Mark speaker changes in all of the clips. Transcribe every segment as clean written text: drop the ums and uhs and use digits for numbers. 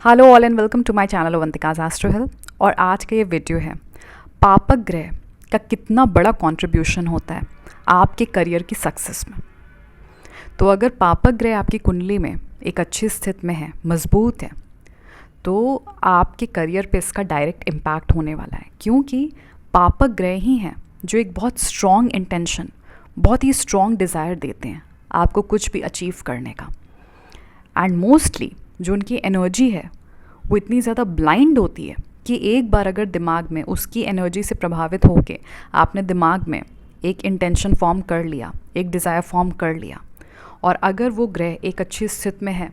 Speaker 1: Hello all and welcome to my channel Avantika's astro health. और आज का ये वीडियो है पापक ग्रह का कितना बड़ा कंट्रीब्यूशन होता है आपके करियर की सक्सेस में। तो अगर पापक ग्रह आपकी कुंडली में एक अच्छी स्थिति में है, मजबूत है, तो आपके करियर पे इसका डायरेक्ट इम्पैक्ट होने वाला है, क्योंकि पापक ग्रह ही हैं जो एक बहुत स्ट्रॉन्ग इंटेंशन, बहुत ही स्ट्रॉन्ग डिज़ायर देते हैं आपको कुछ भी अचीव करने का। एंड मोस्टली जो उनकी एनर्जी है वो इतनी ज़्यादा ब्लाइंड होती है कि एक बार अगर दिमाग में उसकी एनर्जी से प्रभावित होके आपने दिमाग में एक इंटेंशन फॉर्म कर लिया, एक डिज़ायर फॉर्म कर लिया, और अगर वो ग्रह एक अच्छी स्थिति में है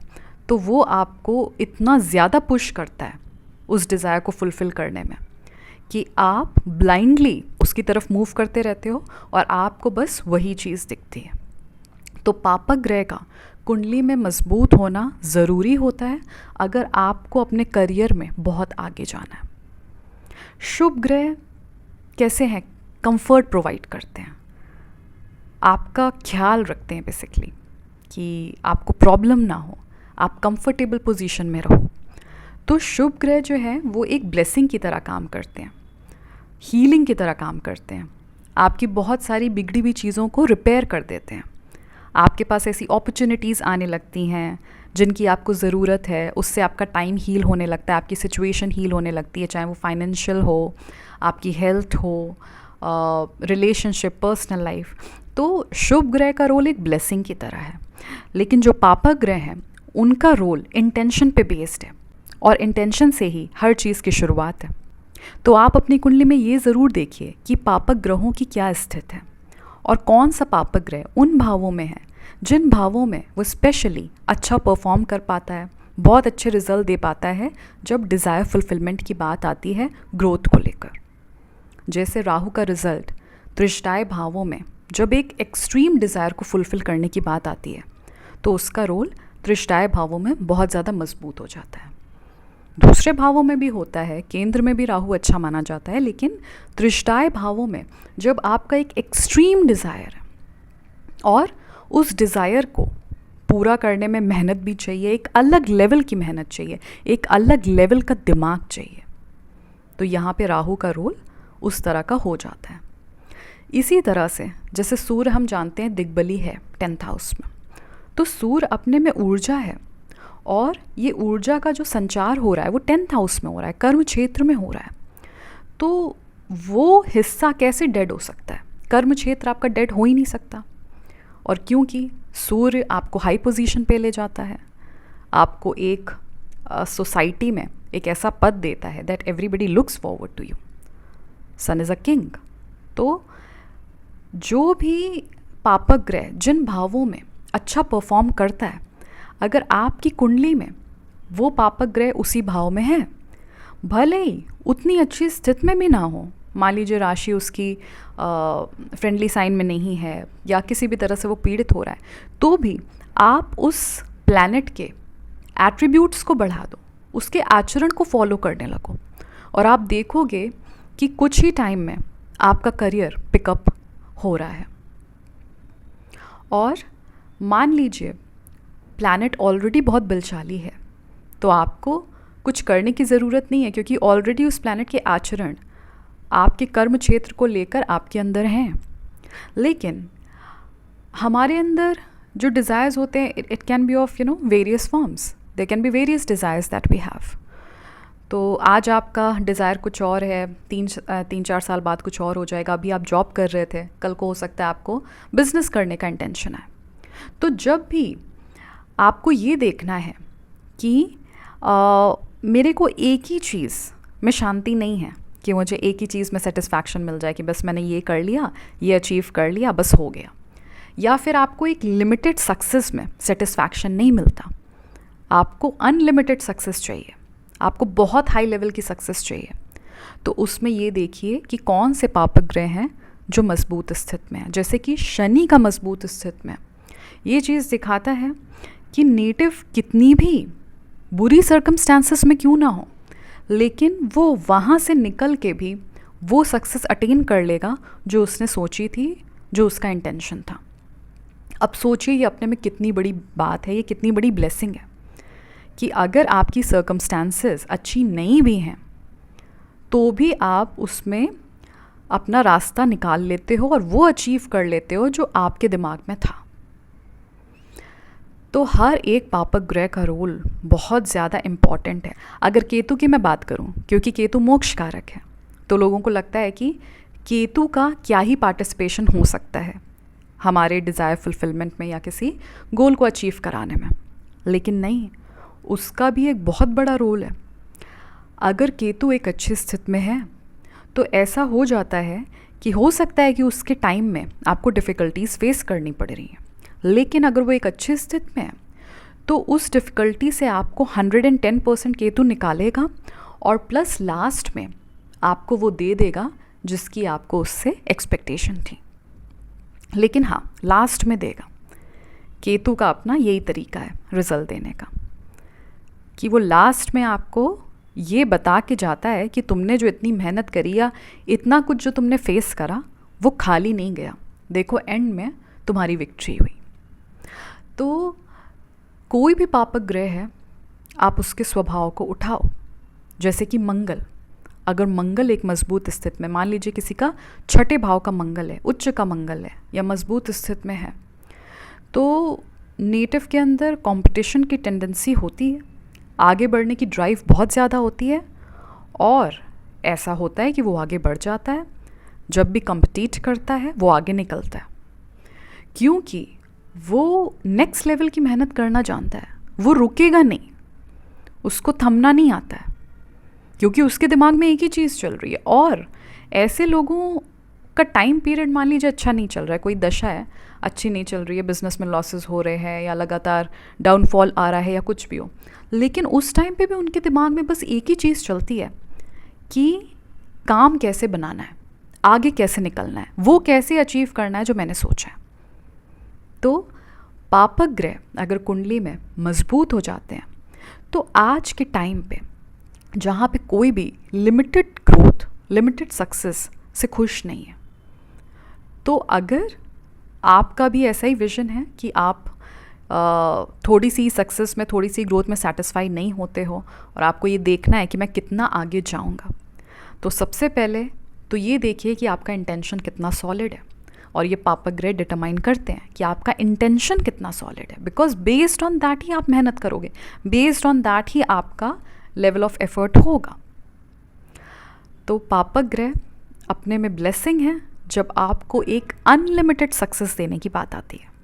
Speaker 1: तो वो आपको इतना ज़्यादा पुश करता है उस डिज़ायर को फुलफ़िल करने में कि आप ब्लाइंडली उसकी तरफ मूव करते रहते हो और आपको बस वही चीज़ दिखती है। तो पापक ग्रह का कुंडली में मजबूत होना ज़रूरी होता है अगर आपको अपने करियर में बहुत आगे जाना है। शुभ ग्रह कैसे हैं? कंफर्ट प्रोवाइड करते हैं, आपका ख्याल रखते हैं बेसिकली कि आपको प्रॉब्लम ना हो, आप कंफर्टेबल पोजीशन में रहो। तो शुभ ग्रह जो है वो एक ब्लेसिंग की तरह काम करते हैं, हीलिंग की तरह काम करते हैं, आपकी बहुत सारी बिगड़ी हुई चीज़ों को रिपेयर कर देते हैं। आपके पास ऐसी अपॉर्चुनिटीज़ आने लगती हैं जिनकी आपको ज़रूरत है, उससे आपका टाइम हील होने लगता है, आपकी सिचुएशन हील होने लगती है, चाहे वो फाइनेंशियल हो, आपकी हेल्थ हो, रिलेशनशिप, पर्सनल लाइफ। तो शुभ ग्रह का रोल एक ब्लेसिंग की तरह है, लेकिन जो पापक ग्रह हैं उनका रोल इंटेंशन पे बेस्ड है, और इंटेंशन से ही हर चीज़ की शुरुआत है। तो आप अपनी कुंडली में ये ज़रूर देखिए कि पापक ग्रहों की क्या स्थिति है और कौन सा पापक ग्रह उन भावों में है जिन भावों में वो स्पेशली अच्छा परफॉर्म कर पाता है, बहुत अच्छे रिजल्ट दे पाता है जब डिज़ायर फुलफिलमेंट की बात आती है ग्रोथ को लेकर। जैसे राहु का रिजल्ट त्रिष्टाय भावों में जब एक एक्सट्रीम डिज़ायर को फुलफिल करने की बात आती है तो उसका रोल त्रिष्टाय भावों में बहुत ज़्यादा मजबूत हो जाता है। दूसरे भावों में भी होता है, केंद्र में भी राहु अच्छा माना जाता है, लेकिन त्रिष्टाय भावों में जब आपका एक एक्सट्रीम डिज़ायर है और उस डिज़ायर को पूरा करने में मेहनत भी चाहिए, एक अलग लेवल की मेहनत चाहिए, एक अलग लेवल का दिमाग चाहिए, तो यहाँ पे राहु का रोल उस तरह का हो जाता है। इसी तरह से जैसे सूर्य हम जानते हैं दिग्बली है 10th हाउस में, तो सूर्य अपने में ऊर्जा है, और ये ऊर्जा का जो संचार हो रहा है वो 10th हाउस में हो रहा है, कर्म क्षेत्र में हो रहा है। तो वो हिस्सा कैसे डेड हो सकता है? कर्म क्षेत्र आपका डेड हो ही नहीं सकता, और क्योंकि सूर्य आपको हाई पोजीशन पे ले जाता है, आपको एक सोसाइटी में एक ऐसा पद देता है that everybody looks forward to you, sun is a king. तो जो भी पापक ग्रह जिन भावों में अच्छा परफॉर्म करता है, अगर आपकी कुंडली में वो पापक ग्रह उसी भाव में है, भले ही उतनी अच्छी स्थिति में भी ना हो, मान लीजिए राशि उसकी फ्रेंडली साइन में नहीं है या किसी भी तरह से वो पीड़ित हो रहा है, तो भी आप उस प्लैनेट के एट्रीब्यूट्स को बढ़ा दो, उसके आचरण को फॉलो करने लगो, और आप देखोगे कि कुछ ही टाइम में आपका करियर पिकअप हो रहा है। और मान लीजिए प्लैनेट ऑलरेडी बहुत बलशाली है, तो आपको कुछ करने की ज़रूरत नहीं है, क्योंकि ऑलरेडी उस प्लैनेट के आचरण आपके कर्म क्षेत्र को लेकर आपके अंदर हैं। लेकिन हमारे अंदर जो डिज़ायर्स होते हैं, it can be of various forms, they can be various desires that we have. तो आज आपका डिज़ायर कुछ और है, 3-4 साल बाद कुछ और हो जाएगा। अभी आप जॉब कर रहे थे, कल को हो सकता है आपको बिज़नेस करने का इंटेंशन है। तो जब भी आपको ये देखना है कि मेरे को एक ही चीज़ में शांति नहीं है, कि मुझे एक ही चीज़ में सेटिस्फैक्शन मिल जाए कि बस मैंने ये कर लिया, ये अचीव कर लिया, बस हो गया, या फिर आपको एक लिमिटेड सक्सेस में सेटिस्फैक्शन नहीं मिलता, आपको अनलिमिटेड सक्सेस चाहिए, आपको बहुत हाई लेवल की सक्सेस चाहिए, तो उसमें ये देखिए कि कौन से पापक ग्रह हैं जो मजबूत स्थिति में है। जैसे कि शनि का मजबूत स्थिति में, ये चीज़ दिखाता है कि नेटिव कितनी भी बुरी सर्कमस्टांसेस में क्यों ना हो, लेकिन वो वहाँ से निकल के भी वो सक्सेस अटेन कर लेगा जो उसने सोची थी, जो उसका इंटेंशन था। अब सोचिए ये अपने में कितनी बड़ी बात है, ये कितनी बड़ी ब्लेसिंग है कि अगर आपकी सर्कमस्टांसेस अच्छी नहीं भी हैं तो भी आप उसमें अपना रास्ता निकाल लेते हो और वो अचीव कर लेते हो जो आपके दिमाग में था। तो हर एक पापक ग्रह का रोल बहुत ज़्यादा इम्पॉर्टेंट है। अगर केतु की मैं बात करूं, क्योंकि केतु मोक्ष कारक है, तो लोगों को लगता है कि केतु का क्या ही पार्टिसिपेशन हो सकता है हमारे डिज़ायर फुलफिलमेंट में या किसी गोल को अचीव कराने में, लेकिन नहीं, उसका भी एक बहुत बड़ा रोल है। अगर केतु एक अच्छी स्थिति में है तो ऐसा हो जाता है कि हो सकता है कि उसके टाइम में आपको डिफ़िकल्टीज़ फेस करनी पड़ रही हैं, लेकिन अगर वो एक अच्छी स्थिति में है तो उस डिफ़िकल्टी से आपको 110% केतु निकालेगा और प्लस लास्ट में आपको वो दे देगा जिसकी आपको उससे एक्सपेक्टेशन थी। लेकिन हाँ, लास्ट में देगा। केतु का अपना यही तरीका है रिजल्ट देने का, कि वो लास्ट में आपको ये बता के जाता है कि तुमने जो इतनी मेहनत करी या इतना कुछ जो तुमने फेस करा वो खाली नहीं गया, देखो एंड में तुम्हारी विक्ट्री हुई। तो कोई भी पापक ग्रह है, आप उसके स्वभाव को उठाओ। जैसे कि मंगल, अगर मंगल एक मजबूत स्थिति में, मान लीजिए किसी का 6ठे भाव का मंगल है, उच्च का मंगल है या मजबूत स्थिति में है, तो नेटिव के अंदर कंपटीशन की टेंडेंसी होती है, आगे बढ़ने की ड्राइव बहुत ज़्यादा होती है, और ऐसा होता है कि वो आगे बढ़ जाता है। जब भी कम्पीट करता है वो आगे निकलता है, क्योंकि वो नेक्स्ट लेवल की मेहनत करना जानता है। वो रुकेगा नहीं, उसको थमना नहीं आता है, क्योंकि उसके दिमाग में एक ही चीज़ चल रही है। और ऐसे लोगों का टाइम पीरियड मान लीजिए अच्छा नहीं चल रहा है, कोई दशा है अच्छी नहीं चल रही है, बिजनेस में लॉसेस हो रहे हैं या लगातार डाउनफॉल आ रहा है या कुछ भी हो, लेकिन उस टाइम पे भी उनके दिमाग में बस एक ही चीज़ चलती है कि काम कैसे बनाना है, आगे कैसे निकलना है, वो कैसे अचीव करना है जो मैंने सोचा है। तो पापक ग्रह अगर कुंडली में मजबूत हो जाते हैं तो आज के टाइम पे जहाँ पे कोई भी लिमिटेड ग्रोथ, लिमिटेड सक्सेस से खुश नहीं है, तो अगर आपका भी ऐसा ही विजन है कि आप थोड़ी सी सक्सेस में, थोड़ी सी ग्रोथ में सेटिस्फाई नहीं होते हो और आपको ये देखना है कि मैं कितना आगे जाऊंगा, तो सबसे पहले तो ये देखिए कि आपका इंटेंशन कितना सॉलिड है। और ये पापक ग्रह डिटरमाइन करते हैं कि आपका इंटेंशन कितना सॉलिड है, because based on that he आप मेहनत करोगे, बेस्ड ऑन दैट ही आपका लेवल ऑफ एफर्ट होगा। तो पापक ग्रह अपने में ब्लेसिंग है जब आपको एक अनलिमिटेड सक्सेस देने की बात आती है।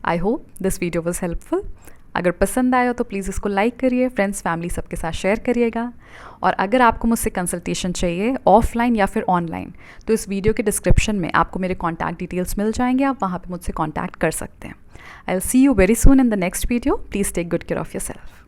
Speaker 1: I hope this video was helpful. अगर पसंद आया तो प्लीज़ इसको लाइक करिए, फ्रेंड्स फैमिली सबके साथ शेयर करिएगा। और अगर आपको मुझसे कंसल्टेशन चाहिए ऑफलाइन या फिर ऑनलाइन, तो इस वीडियो के डिस्क्रिप्शन में आपको मेरे कॉन्टैक्ट डिटेल्स मिल जाएंगे, आप वहाँ पे मुझसे कॉन्टैक्ट कर सकते हैं। I will see you very soon in the next video. Please take good care of yourself.